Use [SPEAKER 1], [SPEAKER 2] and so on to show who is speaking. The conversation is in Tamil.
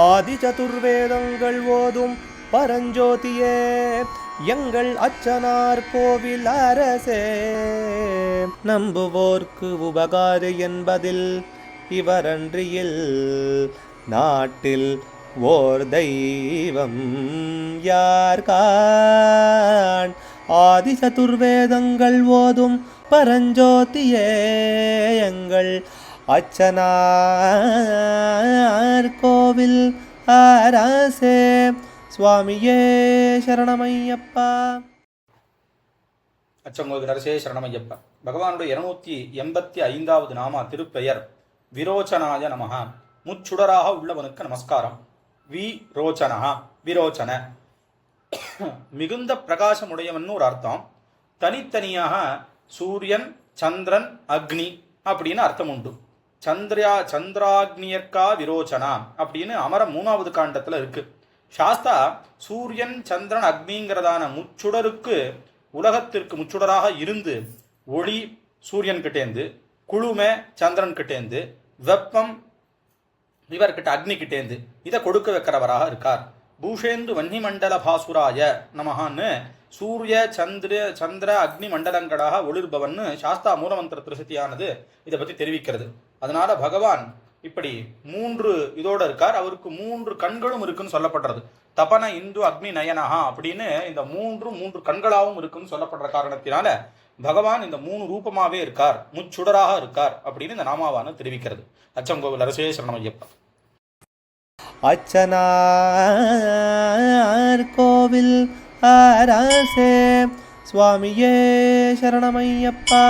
[SPEAKER 1] ஆதி சதுர்வேதங்கள் ஓதும் பரஞ்சோதியே எங்கள் அச்சனார் கோவில் அரசே. நம்புவோர்க்கு உபகாரி என்பதில் இவரன்றியில் நாட்டில் ஓர் தெய்வம் யார்கான். ஆதி சதுர்வேதங்கள் ஓதும் பரஞ்சோதியே எங்கள் அச்சனார் கோவில் அரசே. சுவாமியே சரணமையப்பா.
[SPEAKER 2] அச்சங்கோவில் அரசே சரணமையப்பா. பகவானுடைய 285வது நாமா திருப்பெயர் விரோச்சனாய நமஹ. முச்சுடராக உள்ளவனுக்கு நமஸ்காரம். விரோச்சனா, விரோச்சன மிகுந்த பிரகாசமுடையவன் ஒரு அர்த்தம். தனித்தனியாக சூரியன், சந்திரன், அக்னி அப்படின்னு அர்த்தம் உண்டு. சந்திராக்னியர்கா விரோச்சனா அப்படின்னு அமர 3வது காண்டத்துல இருக்கு. சாஸ்தா சூரியன், சந்திரன், அக்னிங்கிறதான முச்சுடருக்கு உலகத்திற்கு முச்சுடராக இருந்து ஒளி சூரியன் கிட்டேந்து, குளுமை சந்திரன் கிட்டேந்து, வெப்பம் இவர்கிட்ட அக்னி கிட்டேந்து இதை கொடுக்க வைக்கிறவராக இருக்கார். பூஷேந்து வன்னி மண்டல பாசுராய நமஹான்னு சூரிய சந்திர அக்னி மண்டலங்களாக ஒளிர்பவன் சாஸ்தா மூலமந்திர திருசதியானது இதை பற்றி தெரிவிக்கிறது. அதனால பகவான் இப்படி 3 இதோட இருக்கார். அவருக்கு 3 கண்களும் இருக்குன்னு சொல்லப்படுறது. தபன இந்து அக்னி நயனஹா அப்படின்னு இந்த 3 கண்களாகவும் இருக்குன்னு சொல்லப்படுற காரணத்தினால பகவான் இந்த 3 ரூபமாவே இருக்கார், முச்சுடராக இருக்கார் அப்படின்னு இந்த நாமாவான தெரிவிக்கிறது. அச்சங்கோவில் அரசே சரணமையப்பா.
[SPEAKER 1] அச்சனார் கோவில் அரசே. சுவாமியே சரணமையப்பா.